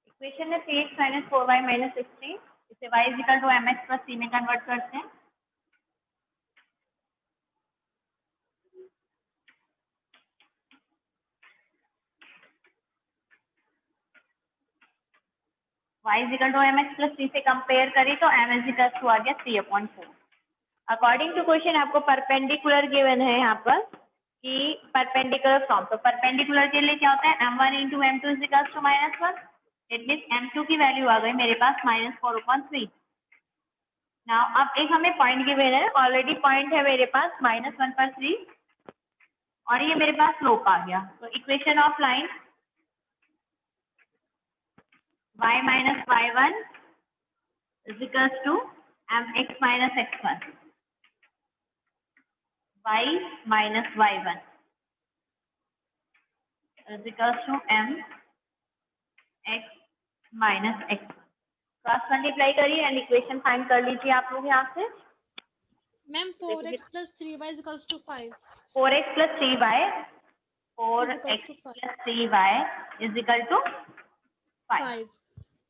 Equation है 3x minus 4y minus 16, इसे y is equal to mx plus c में convert करते हैं। y is equal to mx plus c से compare करें तो m इज इक्वल टू आ गया 3/4। अकॉर्डिंग टू क्वेश्चन आपको परपेंडिकुलर गिवन है यहाँ पर कि परपेंडिकुलर फ्रॉम, तो परपेंडिकुलर के लिए क्या होता है m1 into m2 is equal to -1। It means m2 की वैल्यू आ गई मेरे पास -4/3। नाउ अब एक हमें पॉइंट गिवन है, ऑलरेडी पॉइंट है मेरे पास -1/3 और ये मेरे पास स्लोप आ गया। तो equation of line y minus y1 is equal to mx minus x1, y minus y1 is equal to mx minus x1। Cross multiply करिए एंड इक्वेशन फाइंड कर लीजिए आप लोग यहाँ से। Ma'am 4x plus 3y is equal to 5। 4x plus 3y is equal to 5।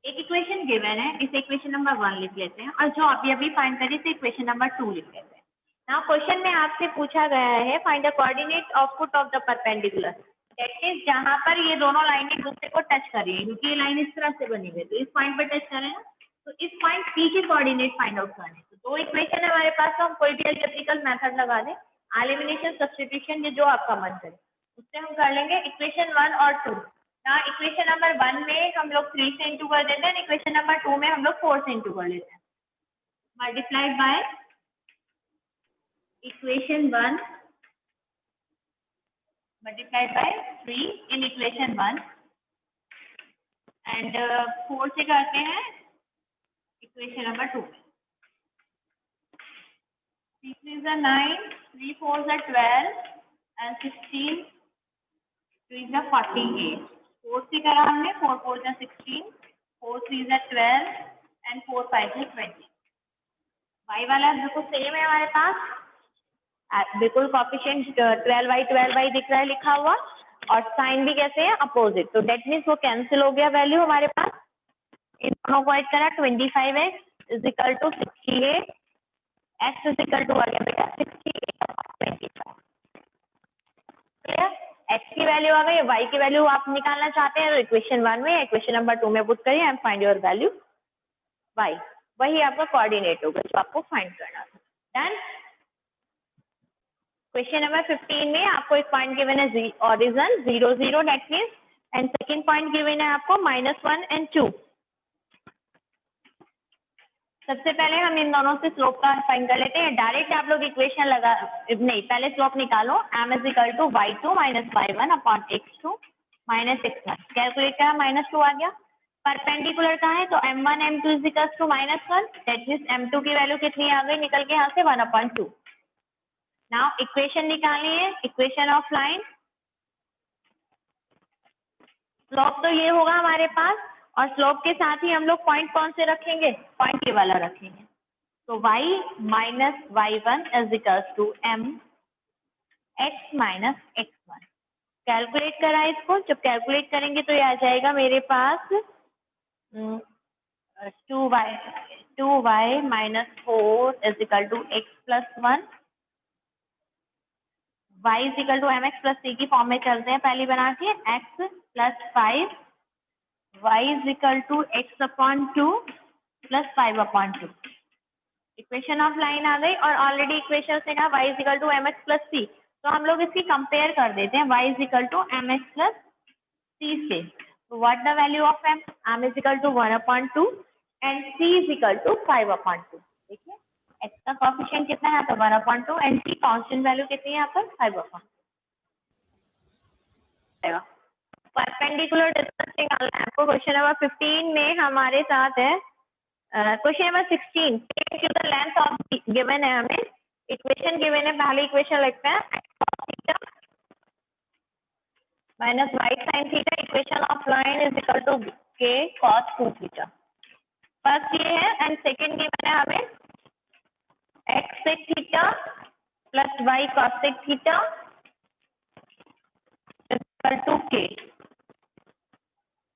एक equation given है, इसे इक्वेशन नंबर 1 लिख लेते हैं और जो अभी फाइंड करी इसे इक्वेशन नंबर 2 लिख लेते हैं। नाउ क्वेश्चन में आपसे पूछा गया है find the coordinate of foot of the perpendicular, that is जहां पर ये दोनों लाइन एक दूसरे को टच कर रही है, क्योंकि ये लाइन इस तरह से बनी हुई है तो इस पॉइंट पर टच करें ना, तो इस पॉइंट P के कोऑर्डिनेट फाइंड आउट करने। तो दो इक्वेशन है हमारे पास, तो हम कोई भी अलजेब्रिकल मेथड लगा दें, एलिमिनेशन सब्स्टिट्यूशन, ये जो आपका मन करे उससे हम कर लेंगे इक्वेशन 1 और 2। ना इक्वेशन नंबर 1 में हम लोग 3 से इंटू कर देते हैं, इक्वेशन नंबर 2 में हम लोग 4 से इंटू कर लेते हैं। Multiplied by equation 1 multiplied by 3 in equation 1 and 4 से करते हैं इक्वेशन नंबर 2 में। 3 3 are 9, 3 4 are 12 and 16 3 are 48। 4 से करा हमने, 4 4 are 16, 4 3 are 12 and 4 5 are 20। y वाला बिल्कुल सेम है हमारे पास, बिल्कुल कोएफिशिएंट 12y दिख रहा है लिखा हुआ, और साइन भी कैसे है अपोजिट, तो दैट मीन्स वो कैंसिल हो गया वैल्यू हमारे पास। इन दोनों को ऐड करा 25x is equal to 68, x is equal to आ गया बेटा 68/25। x की वैल्यू आ गई, y की वैल्यू आप निकालना चाहते हैं तो इक्वेशन 1 में, इक्वेशन नंबर 2 में पुट करिए and find your value y, वही आपका कोऑर्डिनेट होगा जो आपको फाइंड करना था। डन। क्वेश्चन नंबर 15 में आपको एक पॉइंट गिवन है origin 0 0 that means, and second point given है आपको -1 and 2। सबसे पहले हम इन दोनों से स्लोप का फाइंड कर लेते हैं। डायरेक्ट आप लोग इक्वेशन लगा नहीं, पहले स्लोप निकालो। m is equal to y2 minus y1 upon x2 minus x1। Calculate करा -2 आ गया। परपेंडिकुलर का है तो m1 m2 is equal to -1, that means m2 की वैल्यू कितनी आ गई निकल के यहाँ से 1/2। नाउ इक्वेशन निकालनी है, इक्वेशन ऑफ लाइन। स्लोप तो ये होगा हमारे पास, और स्लोप के साथ ही हम लोग पॉइंट कौन से रखेंगे, पॉइंट ये वाला रखेंगे। तो y minus y1 is equal to m x minus x1। Calculate करा इसको, जब कैलकुलेट करेंगे तो ये आ जाएगा मेरे पास 2y minus 4 is equal to x plus 1। y is equal to mx plus c की फॉर्म में चलते हैं पहले बना के, x plus 5 y is equal to x upon 2 plus 5/2। Equation of line आ गई, और ऑलरेडी इक्वेशन से कहा y is equal to mx plus c, तो हम लोग इसकी कंपेयर कर देते हैं y is equal to mx plus c से। तो what the value of m is equal to 1/2 and c is equal to 5/2। देखिए x का कोएफिशिएंट कितना है तो 1/2 एंड c कांस्टेंट वैल्यू कितनी है यहाँ पर 5/2। परपेंडिकुलर डिस्टेंस निकालना है आपको। क्वेश्चन नंबर 15 में हमारे साथ है question number 16, the length of given है हमें, इक्वेशन गिवन है, पहले इक्वेशन लिखते हैं minus y sin theta, equation of line is equal to k cos 2 theta. First ये है, एंड सेकंड गिवन है हमें x sec theta plus y cosec theta equal to k.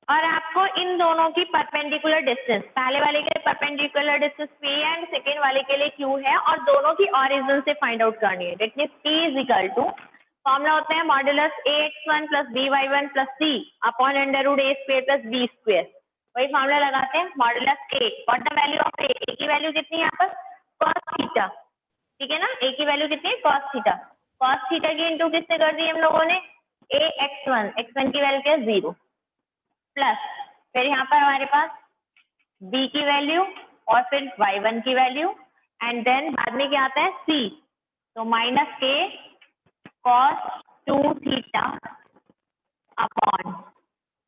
और आपको इन दोनों की परपेंडिकुलर डिस्टेंस, पहले वाले के लिए perpendicular distance P and second वाले के लिए Q है, और दोनों की ओरिजिन से फाइंड आउट करनी है। That means P is equal to, formula होता है modulus ax1 plus by1 plus c upon under root a square plus b square. वही फॉर्मूला लगाते हैं, modulus a, what the value of a की value कितनी है यहाँ पर cos थीटा, ठीक है ना, a की वैल्यू कितनी है cos थीटा की इंटू किससे कर दी हम लोगों ने ax1, x1 की वैल्यू क्या है 0, प्लस फिर यहाँ पर हमारे पास b की वैल्यू और फिर y1 की वैल्यू, एंड देन बाद में क्या आता है c, तो minus k cos 2 theta upon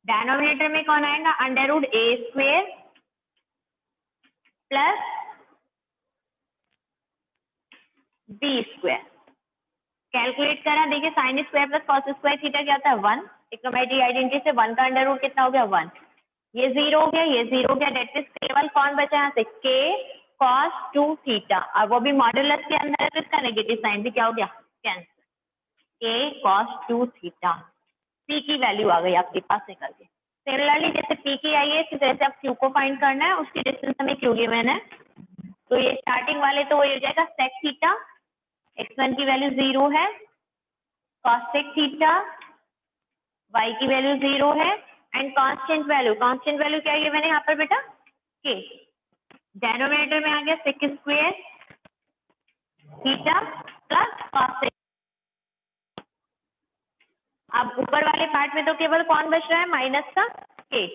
denominator में कौन आएगा under root a square plus b square. Calculate करा, देखिए sine square plus cos square theta क्या होता है 1, ट्रिग्नोमेट्रिक आइडेंटिटी से 1 का अंडर रूट कितना हो गया 1, ये 0 हो गया, ये 0 हो गया, डेट इज केवल कौन बचा यहाँ से k cos 2 थीटा, और वो भी मॉड्यूलस के अंदर है तो इसका नेगेटिव साइन भी क्या हो गया cancel, k cos 2 theta. p की वैल्यू आ गई आपके पास निकल के। सिमिलरली जैसे p की आई है इसी तरह से आप q को फाइंड करना है, उसकी डिस्टेंस हमें q गिवन है, तो ये स्टार्टिंग वाले तो वही हो जाएगा sec थीटा, x1 की वैल्यू 0 है, cosec थीटा, y की वैल्यू 0 है, एंड कांस्टेंट वैल्यू क्या है मैंने यहाँ पर बेटा k, डिनोमिनेटर में आ गया sec square theta plus cosec। अब ऊपर वाले पार्ट में तो केवल कौन बच रहा है माइनस का k,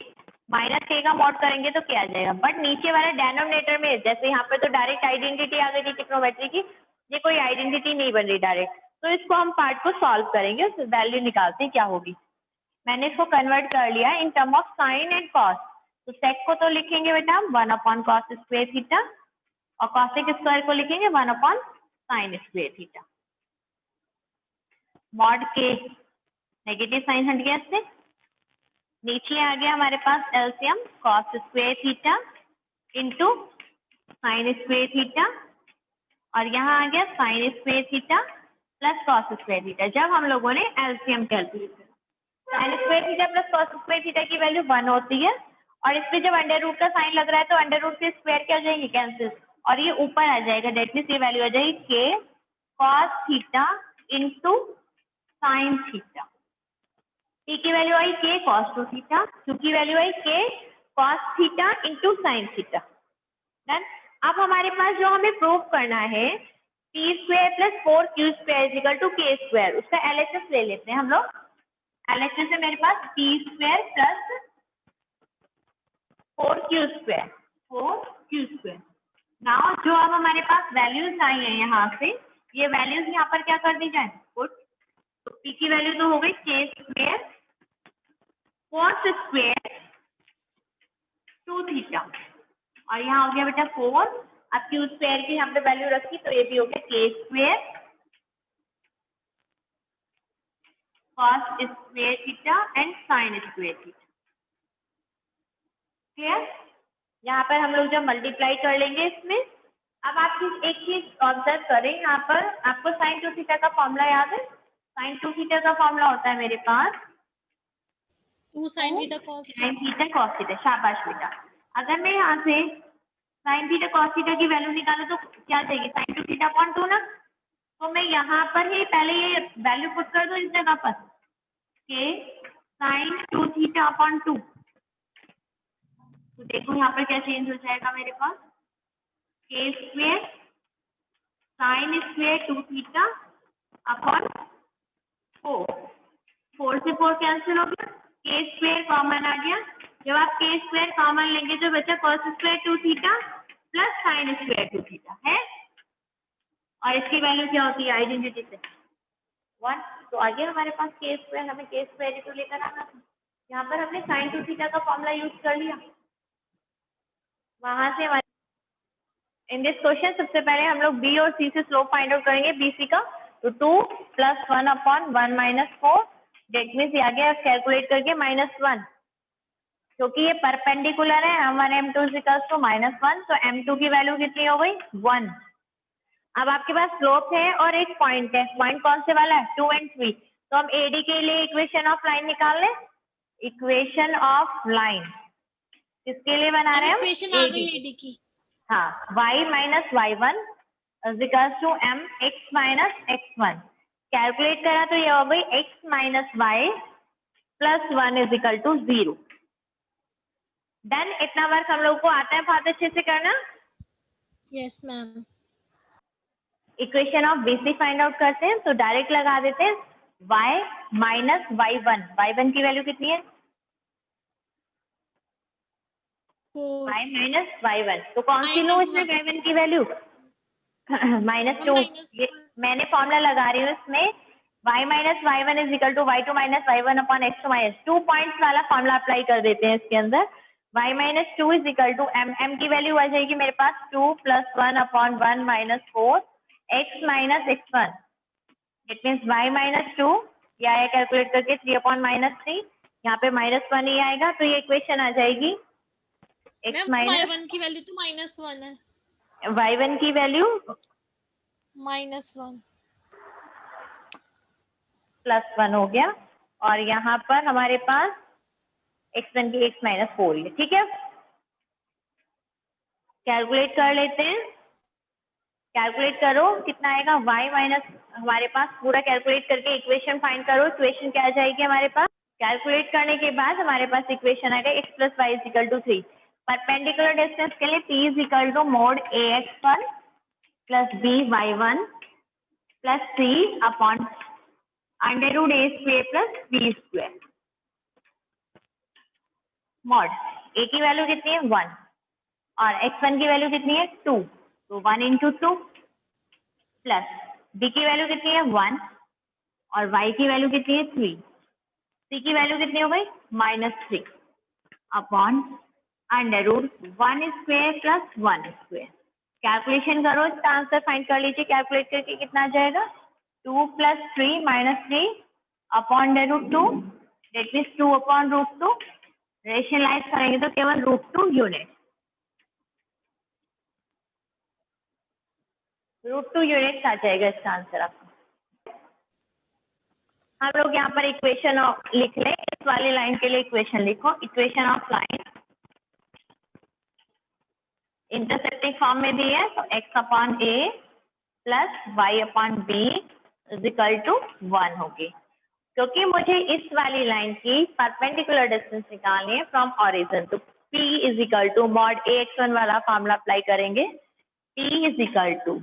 माइनस k का मॉड करेंगे तो क्या आ जाएगा, बट नीचे वाले डिनोमिनेटर में जैसे यहाँ पर तो डायरेक्ट आइडेंटिटी आ गई थी ट्रिग्नोमेट्री की, ये कोई आइडेंटिटी नहीं बन रही डायरेक्ट, तो इसको हम पार्ट को सॉल्व करेंगे, उस वैल्यू निकालते हैं क्या होगी। मैंने इसको कन्वर्ट कर लिया in term of sine and cos, तो सेक को तो लिखेंगे बेटा 1 अपॉन कॉस स्क्वायर थीटा, और कॉसेक स्क्वायर को लिखेंगे 1 upon sine square theta. Mod के नेगेटिव साइन हट गया इससे, नीचे आ गया हमारे पास LCM cos square theta into sine square theta, और यहाँ आ गया sine square theta plus cos square theta. जब हम लोगों ने एलसीएम कैलकुलेट किया, sign square theta plus cos square theta की वैल्यू 1 होती है, और इसमें जब अंडर रूट का साइन लग रहा है तो अंडर रूट से स्क्वायर क्या हो जाएंगे कैंसिल, और ये ऊपर आ जाएगा, डेट मींस ये वैल्यू आ जाएगी k cos theta into sine theta. p की वैल्यू आई k cos 2 थीटा, q की वैल्यू आई k cos theta into sine theta. Done. अब हमारे पास जो हमें प्रूव करना है p square plus 4q square equal to k square, उसका LHS ले लेते हैं हम लोग। LHS है मेरे पास p square plus 4q square. Now जो अब हमारे पास वैल्यूज आई है यहाँ से, ये वैल्यूज यहाँ पर क्या कर दी जाए पुट, तो p की वैल्यू तो हो गई k स्क्वायर 4 स्क्वायर 2 थीटा, और यहाँ हो गया बेटा 4, अब q स्क्वायर की यहाँ पे वैल्यू रखी तो ये भी हो गया k square cos square theta and sign square theta. Clear? यहाँ पर हम लोग जब मल्टीप्लाई कर लेंगे इसमें, अब आप एक चीज ऑब्जर्व करें, यहाँ पर आपको साइन 2 थीटा का फॉर्मूला याद है, साइन 2 थीटा का फॉर्मूला होता है मेरे पास 2 sin theta cos sine theta cos theta. शाबाश बेटा, अगर मैं यहाँ से साइन थीटा कॉस थीटा की वैल्यू निकालूं तो क्या चाहिए साइन 2 थीटा अपॉन 2 ना, तो मैं यहाँ पर ही पहले ये वैल्यू पुट कर दूं इस जगह पर के साइन 2 थीटा अपॉन 2, तो देखो यहाँ पर क्या चेंज हो जाएगा मेरे पास के square sine square 2 theta upon 4 से 4 कैंसिल हो गया, के स्क्वायर कॉमन आ गया, जब आप के स्क्वायर कॉमन लेंगे तो बचा cos square 2 theta plus sine square 2 theta है, और इसकी वैल्यू क्या होती है आइडेंटिटी से 1, तो आगे हमारे पास के स्क्वायर, हमें के स्क्वायर तो लेकर आना था, यहाँ पर हमने साइन 2 थीटा का फॉर्मूला यूज कर लिया, वहां से इन दिस क्वेश्चन सबसे पहले हम लोग बी और सी से स्लोप फाइंड आउट करेंगे बीसी का, तो 2 + 1 अपॉन 1 - 4, डेट मीन्स ये आ गया कैलकुलेट करके -1, क्योंकि ये परपेंडिकुलर है, m1 m2 = -1, तो m2 की वैल्यू कितनी हो गई 1। अब आपके पास स्लोप है और एक पॉइंट है, पॉइंट कौन से वाला है 2 and 3, तो हम AD के लिए इक्वेशन ऑफ लाइन निकाल लें। इक्वेशन ऑफ लाइन किसके लिए बना रहे हैं हम, इक्वेशन आ AD। गई एडी की। हाँ, y minus y1 equals to m x minus x1। Calculate करा तो ये हो गई x minus y plus 1 is equal to 0। Then इतना वर्क हम लोग को आता है बहुत अच्छे से करना। Yes ma'am. Equation of BC find out करते हैं, तो डायरेक्ट लगा देते हैं y माइनस y1 की वैल्यू कितनी है, 4 y माइनस y1, तो कौन सी लो इसमें y1 की वैल्यू -2। ये मैंने फॉर्मूला लगा रही हूँ इसमें, y minus y1 is equal to y2 minus y1 upon x2 minus 2 points वाला फॉर्मूला अप्लाई कर देते हैं इसके अंदर। y minus 2 is equal to m की वैल्यू आ जाएगी मेरे पास 2 plus 1 upon 1 minus 4 x minus x1। It means y minus 2 या कैलकुलेट करके 3 अपॉन माइनस 3, यहाँ पे -1 ही आएगा, तो ये इक्वेशन आ जाएगी x माइनस y1 की वैल्यू तो -1 है। y1 की वैल्यू -1 +1 हो गया, और यहाँ पर हमारे पास x1 की x माइनस 4 है। ठीक है, कैलकुलेट कर लेते हैं। कैलकुलेट करो कितना आएगा, y माइनस, हमारे पास पूरा कैलकुलेट करके इक्वेशन फाइंड करो। इक्वेशन क्या आ जाएगी हमारे पास, कैलकुलेट करने के बाद हमारे पास इक्वेशन आएगा x plus Y is equal to 3। Perpendicular distance के लिए p is equal to mod ax1 plus by1 plus 3 upon under root a square plus b square. Mod a की वैल्यू कितनी है 1 और x1 की वैल्यू कितनी है 2, तो 1 इंटू 2 प्लस b की वैल्यू कितनी है 1 और y की वैल्यू कितनी है 3, c की वैल्यू कितनी हो गई -3 upon under root 1 square plus 1 square. Calculation करो, इसका आंसर फाइंड कर लीजिए। कैलकुलेट करके कितना आ जाएगा 2 plus 3 minus 3 upon under root 2, that means 2 upon root 2। Rationalise करेंगे तो केवल √2 यूनिट, √2 यूनिट आ जाएगा इसका आंसर आपका। हम लोग यहाँ पर इक्वेशन लिख लें, इस वाली लाइन के लिए इक्वेशन लिखो। Equation of line intercepting form में दी है, तो x upon a plus y upon b is equal to 1 होगी, क्योंकि मुझे इस वाली लाइन की परपेंडिकुलर डिस्टेंस निकालनी है फ्रॉम ऑरिजिन। तो p is equal to mod ax1 वाला फॉर्मूला अप्लाई करेंगे। p इज इक्वल टू,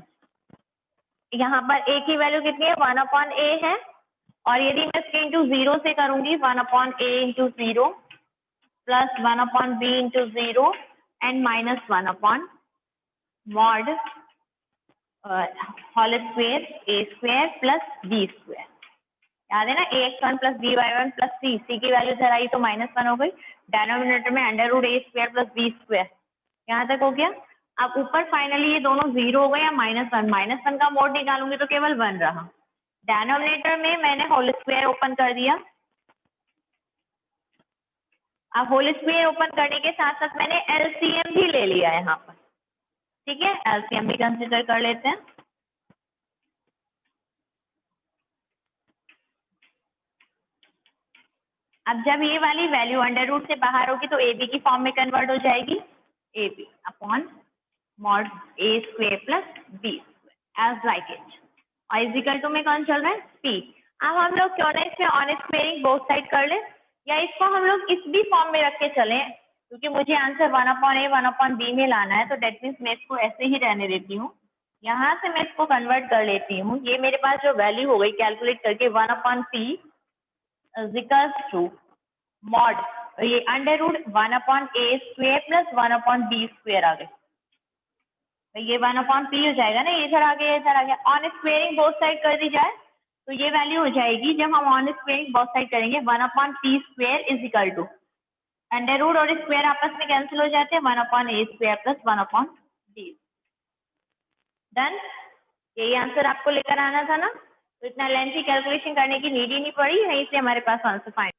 यहाँ पर a की वैल्यू कितनी है 1 अपॉन a है, और यदि मैं इसके इंटू 0 से करूंगी 1 upon a into 0 plus 1 upon b into 0 and -1 upon mod whole square a square plus b square. याद है ना, ax1 plus by1 plus c की वैल्यू इधर आई तो -1 हो गई, डिनोमिनेटर में under root a square plus b square, यहाँ तक हो गया। अब ऊपर फाइनली ये दोनों 0 हो गए या -1 का मोड निकालूंगी तो केवल 1 रहा। डिनोमिनेटर में मैंने होल स्क्वायर ओपन कर दिया। अब होल स्क्वायर ओपन करने के साथ साथ मैंने एलसीएम भी ले लिया है यहाँ पर। ठीक है, एलसीएम भी कंसिडर कर लेते हैं। अब जब ये वाली वैल्यू अंडर रूट से बाहर होगी तो ए बी की फॉर्म में कन्वर्ट हो जाएगी, A B upon mod A square plus B square as like it, और इजिकल टू में कौन चल रहा है पी। अब हम लोग क्यों ना इसमें ऑन स्क्वेयरिंग बोथ साइड कर ले, या इसको हम लोग इस भी फॉर्म में रख के चले, क्योंकि मुझे आंसर 1 अपॉन ए 1 अपॉन बी में लाना है, तो डेट मीन्स मैं इसको ऐसे ही रहने देती हूँ। यहाँ से मैं इसको कन्वर्ट कर लेती हूँ। ये मेरे पास जो वैल्यू हो गई कैलकुलेट करके 1 upon P equals to mod ये under root 1 upon A square plus 1 upon B square आ गए, तो ये 1 अपॉन पी हो जाएगा ना, ये इधर आ गया इधर आ गया। ऑन स्क्वेयरिंग बोथ साइड कर दी जाए तो ये वैल्यू हो जाएगी, जब हम ऑन स्क्वेयरिंग बोथ साइड करेंगे 1 upon P square is equal to under root और स्क्वायर आपस में कैंसिल हो जाते हैं, 1 upon A square plus 1 upon B. Done, यही आंसर आपको लेकर आना था ना, तो इतना लेंथी कैलकुलेशन करने की नीड ही नहीं पड़ी, यहीं से हमारे पास आंसर फाइंड।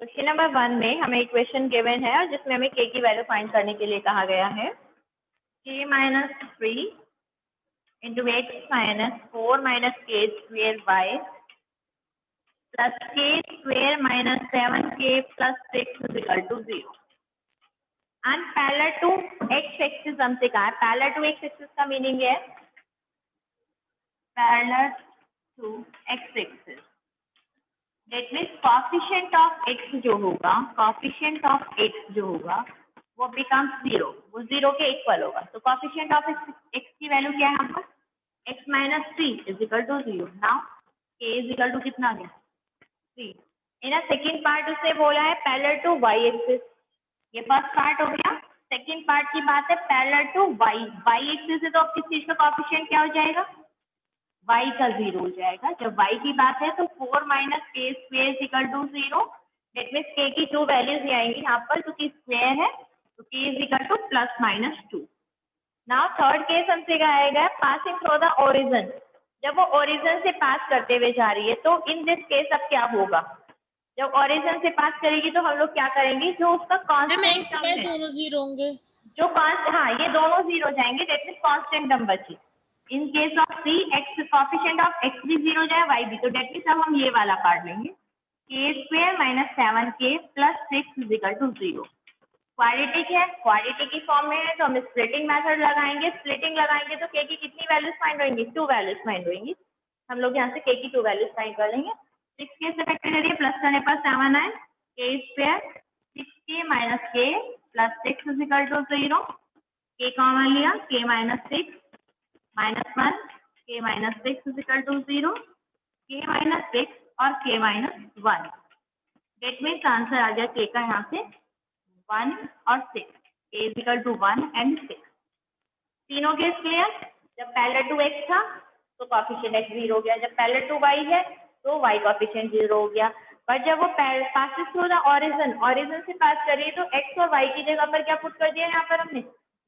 क्वेश्चन नंबर 1 में हमें इक्वेशन गिवन है और जिसमें हमें k की वैल्यू फाइंड करने के लिए कहा गया है। k - 3 into x minus 4 minus k square y plus k square minus 7k plus 6 is equal to 0. And parallel to x axis हमसे कहा है, parallel to x axis का मीनिंग है parallel to x axis. That means coefficient of x जो होगा, coefficient of x जो होगा वो becomes 0, वो 0 के इक्वल होगा. तो coefficient of x की वैल्यू क्या है यहाँ पर? x minus 3 is equal to 0. Now k is equal to कितना गया? 3. इन सेकेंड पार्ट उससे बोला है पैरेलल टू y एक्सिस. ये फर्स्ट पार्ट हो गया. सेकेंड पार्ट की बात है पैरेलल टू y एक्सिस है, तो अब किस चीज का कोएफिशिएंट क्या हो जाएगा? y का 0 हो जाएगा. जब y की बात है तो 4 माइनस के square is equal to 0. That means k की 2 वैल्यूज ही आएंगी यहाँ पर, क्योंकि स्क्वायर है तो k is equal two plus minus 2. Now third case हमसे क्या आएगा? Passing through the origin. जब वो ओरिजिन से पास करते हुए जा रही है तो इन दिस केस अब क्या होगा? जब ओरिजिन से पास करेगी तो हम लोग क्या करेंगे? जो उसका कांस्टेंट टर्म है, दोनों जीरो होंगे. जो कांस्ट, हाँ ये दोनों जीरो जाएंगे. दैट मींस कांस्टेंट टर्म बची. In case of c x coefficient of x भी जीरो जाए, y भी. तो दैट मींस अब हम ये वाला पार्ट लेंगे, k square minus 7k plus 6 is equal to 0. Quadratic है, क्वाड्रेटिक की फॉर्म में है तो हम स्प्लिटिंग मेथड लगाएंगे. स्प्लिटिंग लगाएंगे तो k की कितनी वैल्यूज फाइंड होंगी? 2 वैल्यूज फाइंड होंगी. हम लोग यहाँ से k की 2 वैल्यूज फाइंड कर लेंगे. 6k से फैक्टर करिए, प्लस करने पर 7 आए, k square 6k minus k plus 6 is equal to 0. k common लिया, k minus 6 minus 1, k minus 6 is equal to 0, k minus 6 और k minus 1. That means answer आ गया k का यहाँ से 1 और 6. k is equal to 1 and 6. तीनों case clear. जब पैरेलल टू x था तो कोएफिशिएंट x 0 हो गया. जब पैरेलल टू y है तो y कोएफिशिएंट 0 हो गया. पर जब वो पासेस थ्रू द ओरिजिन से पास करिए तो x और y की जगह पर क्या पुट कर दिया यहाँ पर हमने?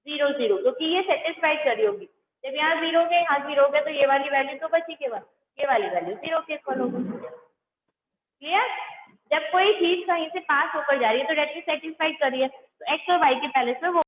0 0, क्योंकि ये सेटिस्फाइड करी होगी. जब यहाँ 0 गए, यहाँ 0 गए, तो ये वाली वैल्यू तो बची केवल, ये वाली वैल्यू 0 के इक्वल होगी. क्लियर. जब कोई चीज कहीं से पास होकर जा रही है तो डेट सेटिस्फाइड करिए, तो x और y के पहले से वो